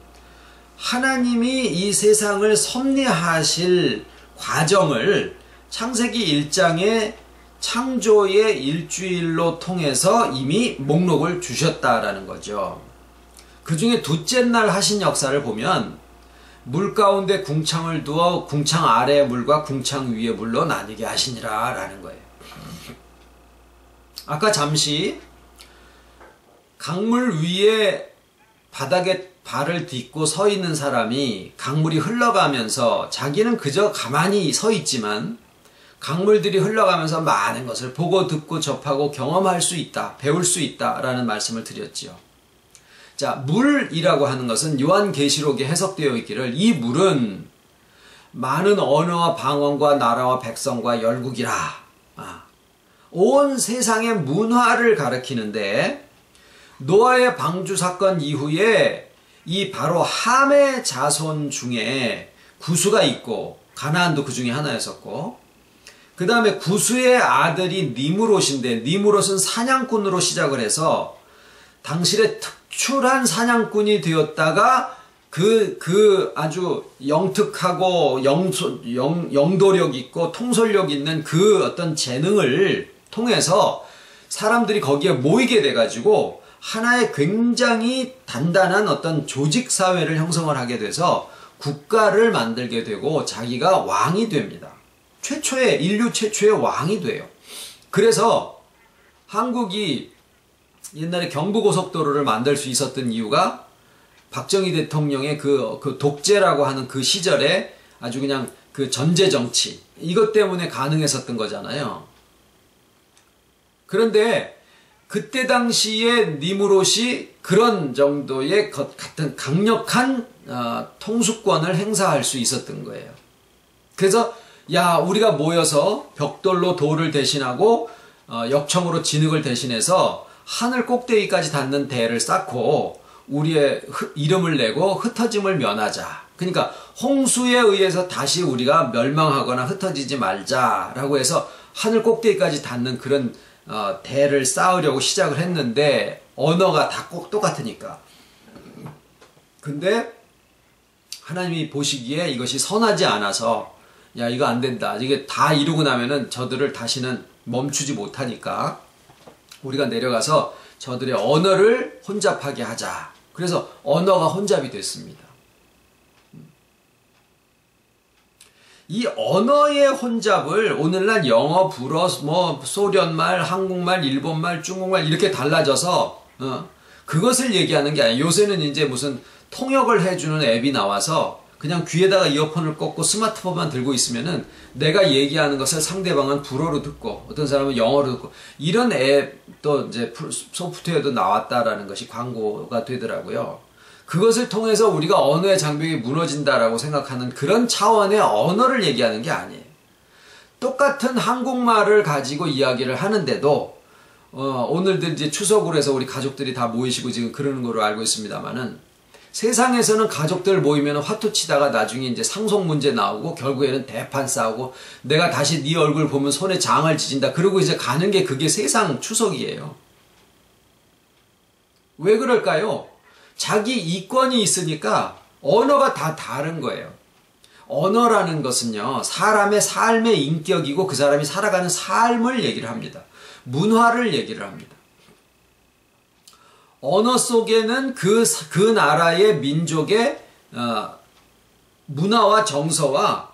하나님이 이 세상을 섭리하실 과정을 창세기 1장의 창조의 일주일로 통해서 이미 목록을 주셨다라는 거죠. 그 중에 둘째 날 하신 역사를 보면 물 가운데 궁창을 두어 궁창 아래의 물과 궁창 위의 물로 나뉘게 하시니라 라는 거예요. 아까 잠시 강물 위에 바닥에 발을 딛고 서 있는 사람이 강물이 흘러가면서 자기는 그저 가만히 서 있지만 강물들이 흘러가면서 많은 것을 보고 듣고 접하고 경험할 수 있다, 배울 수 있다라는 말씀을 드렸지요. 자, 물이라고 하는 것은 요한계시록에 해석되어 있기를 이 물은 많은 언어와 방언과 나라와 백성과 열국이라. 온 세상의 문화를 가리키는데 노아의 방주 사건 이후에 이 바로 함의 자손 중에 구스가 있고 가나안도 그 중에 하나였었고, 그 다음에 구스의 아들이 니므롯인데 니므롯은 사냥꾼으로 시작을 해서 당시에 특출한 사냥꾼이 되었다가 그 아주 영특하고 영도력 있고 통솔력 있는 그 어떤 재능을 통해서 사람들이 거기에 모이게 돼가지고 하나의 굉장히 단단한 어떤 조직사회를 형성을 하게 돼서 국가를 만들게 되고 자기가 왕이 됩니다. 인류 최초의 왕이 돼요. 그래서 한국이 옛날에 경부고속도로를 만들 수 있었던 이유가 박정희 대통령의 그 독재라고 하는 그 시절에 아주 그냥 그 전제정치, 이것 때문에 가능했었던 거잖아요. 그런데 그때 당시에 니므롯이 그런 정도의 같은 강력한 통수권을 행사할 수 있었던 거예요. 그래서 야, 우리가 모여서 벽돌로 돌을 대신하고 역청으로 진흙을 대신해서 하늘 꼭대기까지 닿는 대를 쌓고 우리의 이름을 내고 흩어짐을 면하자. 그러니까 홍수에 의해서 다시 우리가 멸망하거나 흩어지지 말자라고 해서 하늘 꼭대기까지 닿는 그런 대를 쌓으려고 시작을 했는데 언어가 다 꼭 똑같으니까. 근데 하나님이 보시기에 이것이 선하지 않아서 야, 이거 안 된다. 이게 다 이루고 나면은 저들을 다시는 멈추지 못하니까 우리가 내려가서 저들의 언어를 혼잡하게 하자. 그래서 언어가 혼잡이 됐습니다. 이 언어의 혼잡을 오늘날 영어, 불어, 소련말, 한국말, 일본말, 중국말 이렇게 달라져서 그것을 얘기하는 게 아니에요. 요새는 이제 무슨 통역을 해주는 앱이 나와서 그냥 귀에다가 이어폰을 꽂고 스마트폰만 들고 있으면은 내가 얘기하는 것을 상대방은 불어로 듣고 어떤 사람은 영어로 듣고 이런 앱도 이제 소프트웨어도 나왔다라는 것이 광고가 되더라고요. 그것을 통해서 우리가 언어의 장벽이 무너진다라고 생각하는 그런 차원의 언어를 얘기하는 게 아니에요. 똑같은 한국말을 가지고 이야기를 하는데도 오늘들 이제 추석으로 해서 우리 가족들이 다 모이시고 지금 그러는 걸로 알고 있습니다만은 세상에서는 가족들 모이면 화투 치다가 나중에 이제 상속 문제 나오고 결국에는 대판 싸우고 내가 다시 네 얼굴 보면 손에 장을 지진다. 그러고 이제 가는 게 그게 세상 추석이에요. 왜 그럴까요? 자기 이권이 있으니까 언어가 다 다른 거예요. 언어라는 것은요, 사람의 삶의 인격이고 그 사람이 살아가는 삶을 얘기를 합니다. 문화를 얘기를 합니다. 언어 속에는 그 나라의 민족의 문화와 정서와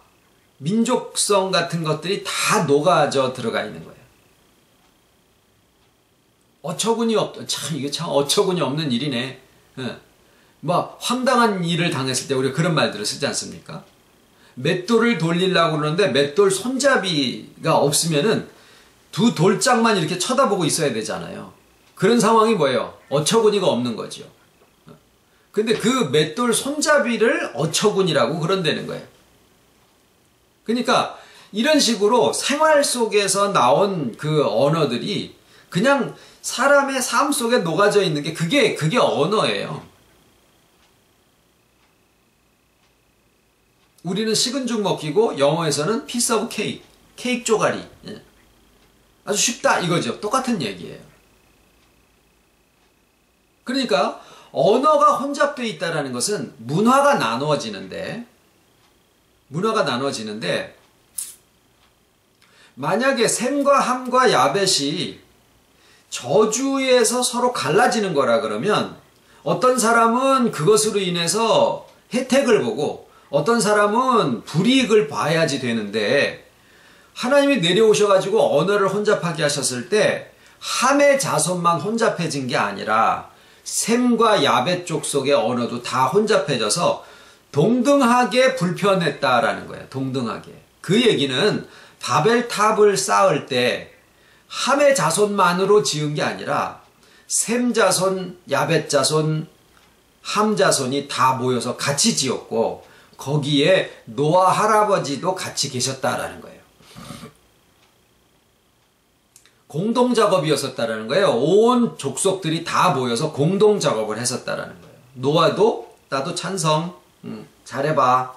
민족성 같은 것들이 다 녹아져 들어가 있는 거예요. 이게 참 어처구니 없는 일이네. 뭐 황당한 일을 당했을 때 우리가 그런 말들을 쓰지 않습니까? 맷돌을 돌리려고 그러는데 맷돌 손잡이가 없으면은 두 돌짝만 이렇게 쳐다보고 있어야 되잖아요. 그런 상황이 뭐예요? 어처구니가 없는 거죠. 근데 그 맷돌 손잡이를 어처구니라고 그런다는 거예요. 그러니까 이런 식으로 생활 속에서 나온 그 언어들이 그냥 사람의 삶 속에 녹아져 있는 게 그게 언어예요. 우리는 식은 죽 먹기고 영어에서는 piece of cake, 케이크 쪼가리. 아주 쉽다 이거죠. 똑같은 얘기예요. 그러니까 언어가 혼잡되어 있다는 것은 문화가 나누어지는데 만약에 셈과 함과 야벳이 저주에서 서로 갈라지는 거라 그러면 어떤 사람은 그것으로 인해서 혜택을 보고 어떤 사람은 불이익을 봐야지 되는데 하나님이 내려오셔가지고 언어를 혼잡하게 하셨을 때 함의 자손만 혼잡해진 게 아니라 셈과 야벳 쪽 속의 언어도 다 혼잡해져서 동등하게 불편했다라는 거예요. 동등하게. 그 얘기는 바벨탑을 쌓을 때 함의 자손만으로 지은 게 아니라 셈 자손, 야벳 자손, 함 자손이 다 모여서 같이 지었고 거기에 노아 할아버지도 같이 계셨다라는 거예요. 공동작업이었었다라는 거예요. 온 족속들이 다 모여서 공동작업을 했었다라는 거예요. 노아도 나도 찬성, 잘해봐.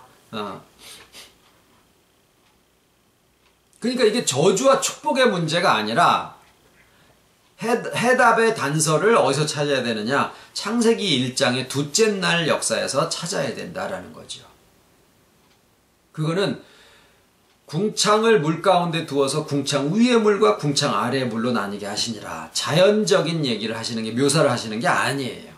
그러니까 이게 저주와 축복의 문제가 아니라 해답의 단서를 어디서 찾아야 되느냐? 창세기 1장의 둘째 날 역사에서 찾아야 된다라는 거죠. 그거는 궁창을 물 가운데 두어서 궁창 위의 물과 궁창 아래의 물로 나뉘게 하시니라. 자연적인 얘기를 하시는 게 묘사를 하시는 게 아니에요.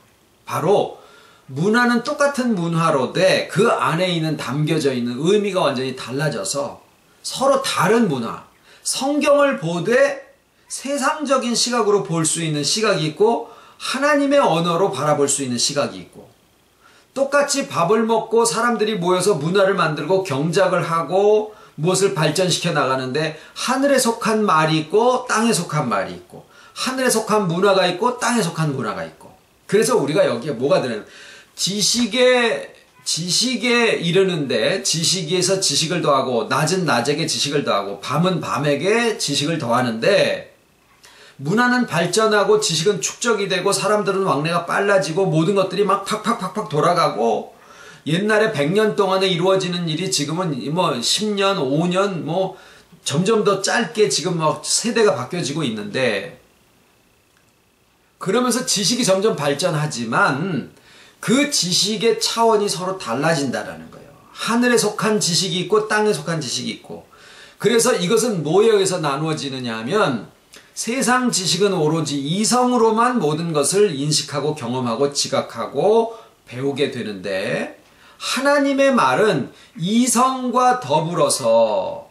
바로 문화는 똑같은 문화로되 그 안에 있는 담겨져 있는 의미가 완전히 달라져서 서로 다른 문화. 성경을 보되 세상적인 시각으로 볼 수 있는 시각이 있고 하나님의 언어로 바라볼 수 있는 시각이 있고 똑같이 밥을 먹고 사람들이 모여서 문화를 만들고 경작을 하고 무엇을 발전시켜 나가는데 하늘에 속한 말이 있고 땅에 속한 말이 있고 하늘에 속한 문화가 있고 땅에 속한 문화가 있고 그래서 우리가 여기에 뭐가 되는 지식에 이르는데 지식에서 지식을 더하고 낮은 낮에게 지식을 더하고 밤은 밤에게 지식을 더하는데 문화는 발전하고 지식은 축적이 되고 사람들은 왕래가 빨라지고 모든 것들이 막 팍팍팍팍 돌아가고 옛날에 100년 동안에 이루어지는 일이 지금은 뭐 10년, 5년 뭐 점점 더 짧게 지금 막 세대가 바뀌어지고 있는데 그러면서 지식이 점점 발전하지만 그 지식의 차원이 서로 달라진다라는 거예요. 하늘에 속한 지식이 있고 땅에 속한 지식이 있고 그래서 이것은 뭐에 의해서 나누어지느냐 하면 세상 지식은 오로지 이성으로만 모든 것을 인식하고 경험하고 지각하고 배우게 되는데 하나님의 말은 이성과 더불어서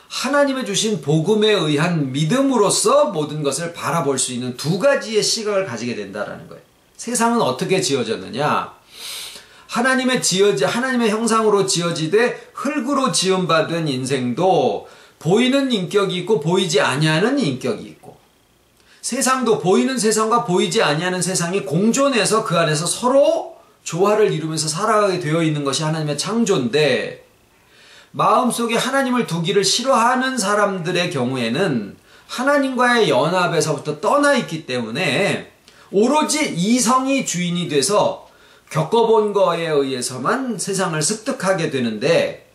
하나님의 주신 복음에 의한 믿음으로써 모든 것을 바라볼 수 있는 두 가지의 시각을 가지게 된다는 거예요. 세상은 어떻게 지어졌느냐? 하나님의 형상으로 지어지되 흙으로 지음받은 인생도 보이는 인격이 있고 보이지 아니하는 인격이 있고 세상도 보이는 세상과 보이지 아니하는 세상이 공존해서 그 안에서 서로 조화를 이루면서 살아가게 되어 있는 것이 하나님의 창조인데 마음속에 하나님을 두기를 싫어하는 사람들의 경우에는 하나님과의 연합에서부터 떠나 있기 때문에 오로지 이성이 주인이 돼서 겪어본 거에 의해서만 세상을 습득하게 되는데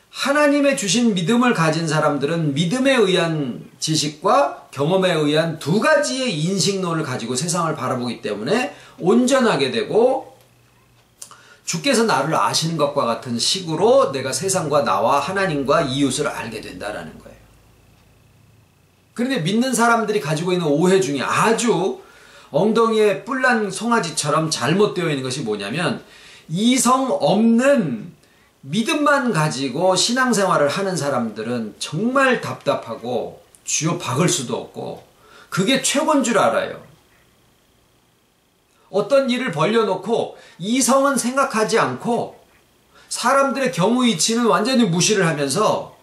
하나님의 주신 믿음을 가진 사람들은 믿음에 의한 지식과 경험에 의한 두 가지의 인식론을 가지고 세상을 바라보기 때문에 온전하게 되고 주께서 나를 아시는 것과 같은 식으로 내가 세상과 나와 하나님과 이웃을 알게 된다라는 거예요. 그런데 믿는 사람들이 가지고 있는 오해 중에 아주 엉덩이에 뿔난 송아지처럼 잘못되어 있는 것이 뭐냐면 이성 없는 믿음만 가지고 신앙생활을 하는 사람들은 정말 답답하고 쥐어 박을 수도 없고 그게 최고인 줄 알아요. 어떤 일을 벌려놓고 이성은 생각하지 않고 사람들의 경우 이치는 완전히 무시를 하면서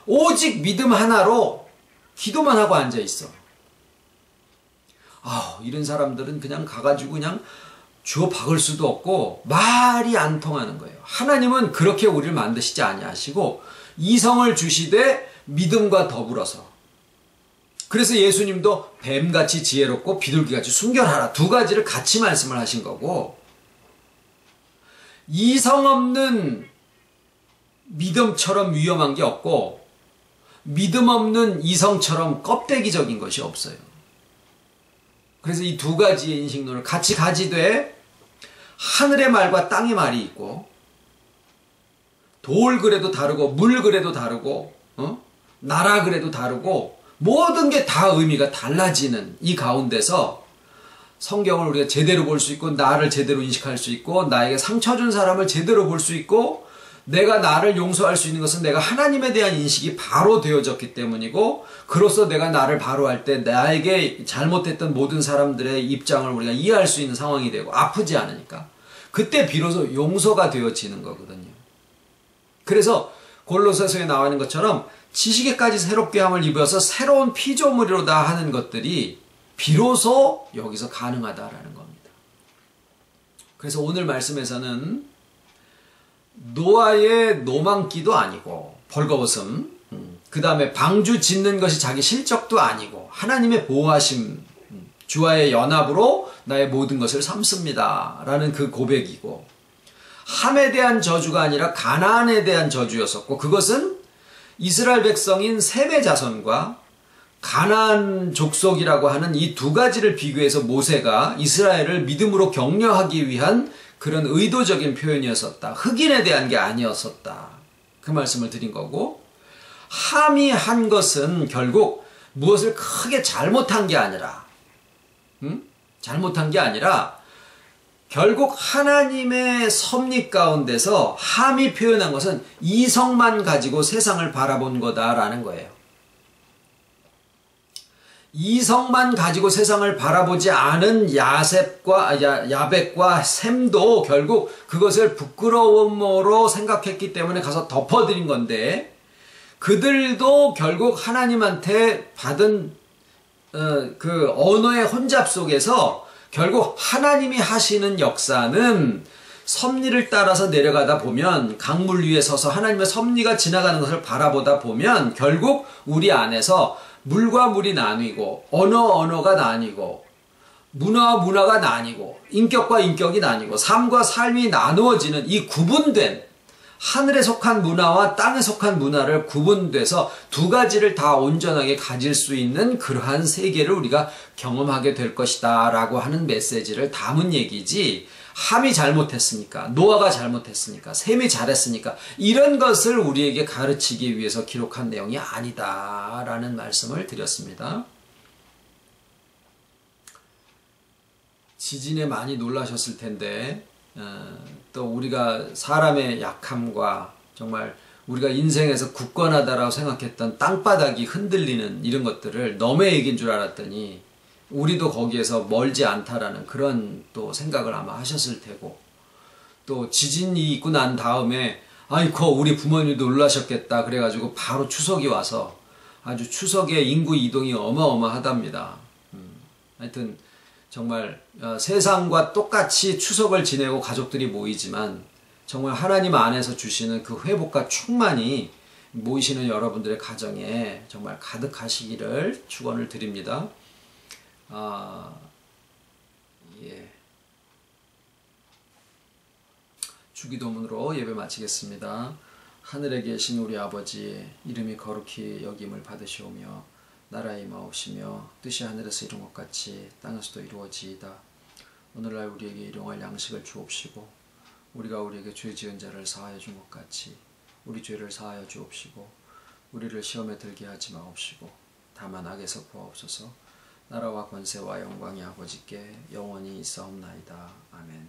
오직 믿음 하나로 기도만 하고 앉아있어. 이런 사람들은 그냥 가가지고 그냥 주워 박을 수도 없고 말이 안 통하는 거예요. 하나님은 그렇게 우리를 만드시지 아니하시고 이성을 주시되 믿음과 더불어서. 그래서 예수님도 뱀같이 지혜롭고 비둘기같이 순결하라. 두 가지를 같이 말씀을 하신 거고 이성 없는 믿음처럼 위험한 게 없고 믿음 없는 이성처럼 껍데기적인 것이 없어요. 그래서 이 두 가지의 인식론을 같이 가지되 하늘의 말과 땅의 말이 있고 돌 그래도 다르고 물 그래도 다르고 나라 그래도 다르고 모든 게 다 의미가 달라지는 이 가운데서 성경을 우리가 제대로 볼 수 있고 나를 제대로 인식할 수 있고 나에게 상처 준 사람을 제대로 볼 수 있고 내가 나를 용서할 수 있는 것은 내가 하나님에 대한 인식이 바로 되어졌기 때문이고 그로써 내가 나를 바로 할 때 나에게 잘못했던 모든 사람들의 입장을 우리가 이해할 수 있는 상황이 되고 아프지 않으니까 그때 비로소 용서가 되어지는 거거든요. 그래서 골로새서에 나와 있는 것처럼 지식에까지 새롭게 함을 입어서 새로운 피조물이로다 하는 것들이 비로소 여기서 가능하다라는 겁니다. 그래서 오늘 말씀에서는 노아의 노망기도 아니고 벌거벗음, 그 다음에 방주 짓는 것이 자기 실적도 아니고 하나님의 보호하심, 주와의 연합으로 나의 모든 것을 삼습니다 라는 그 고백이고 함에 대한 저주가 아니라 가나안에 대한 저주였었고 그것은 이스라엘 백성인 셈의 자손과 가나안 족속이라고 하는 이 두 가지를 비교해서 모세가 이스라엘을 믿음으로 격려하기 위한 그런 의도적인 표현이었었다. 흑인에 대한 게 아니었었다. 그 말씀을 드린 거고 함이 한 것은 결국 무엇을 크게 잘못한 게 아니라 잘못한 게 아니라 결국 하나님의 섭리 가운데서 함이 표현한 것은 이성만 가지고 세상을 바라본 거다라는 거예요. 이성만 가지고 세상을 바라보지 않은 야벳과 셈도 결국 그것을 부끄러움으로 생각했기 때문에 가서 덮어드린 건데 그들도 결국 하나님한테 받은 그 언어의 혼잡 속에서 결국 하나님이 하시는 역사는 섭리를 따라서 내려가다 보면 강물 위에 서서 하나님의 섭리가 지나가는 것을 바라보다 보면 결국 우리 안에서 물과 물이 나뉘고 언어가 나뉘고 문화와 문화가 나뉘고 인격과 인격이 나뉘고 삶과 삶이 나누어지는 이 구분된 하늘에 속한 문화와 땅에 속한 문화를 구분돼서 두 가지를 다 온전하게 가질 수 있는 그러한 세계를 우리가 경험하게 될 것이다 라고 하는 메시지를 담은 얘기지 함이 잘못했으니까 노아가 잘못했으니까 셈이 잘했으니까 이런 것을 우리에게 가르치기 위해서 기록한 내용이 아니다 라는 말씀을 드렸습니다. 지진에 많이 놀라셨을 텐데 또 우리가 사람의 약함과 정말 우리가 인생에서 굳건하다라고 생각했던 땅바닥이 흔들리는 이런 것들을 남의 얘기인 줄 알았더니 우리도 거기에서 멀지 않다라는 그런 또 생각을 아마 하셨을 테고 또 지진이 있고 난 다음에 아이고 우리 부모님도 놀라셨겠다 그래가지고 바로 추석이 와서 아주 추석의 인구 이동이 어마어마하답니다. 하여튼 정말 세상과 똑같이 추석을 지내고 가족들이 모이지만 정말 하나님 안에서 주시는 그 회복과 충만이 모이시는 여러분들의 가정에 정말 가득하시기를 축원을 드립니다. 예. 주기도문으로 예배 마치겠습니다. 하늘에 계신 우리 아버지 이름이 거룩히 여김을 받으시오며 나라의 임하옵시며 뜻이 하늘에서 이룬 것 같이 땅에서도 이루어지이다. 오늘날 우리에게 일용할 양식을 주옵시고 우리가 우리에게 죄 지은 자를 사하여 준 것 같이 우리 죄를 사하여 주옵시고 우리를 시험에 들게 하지 마옵시고 다만 악에서 구하옵소서. 나라와 권세와 영광이 아버지께 영원히 있사옵나이다. 아멘.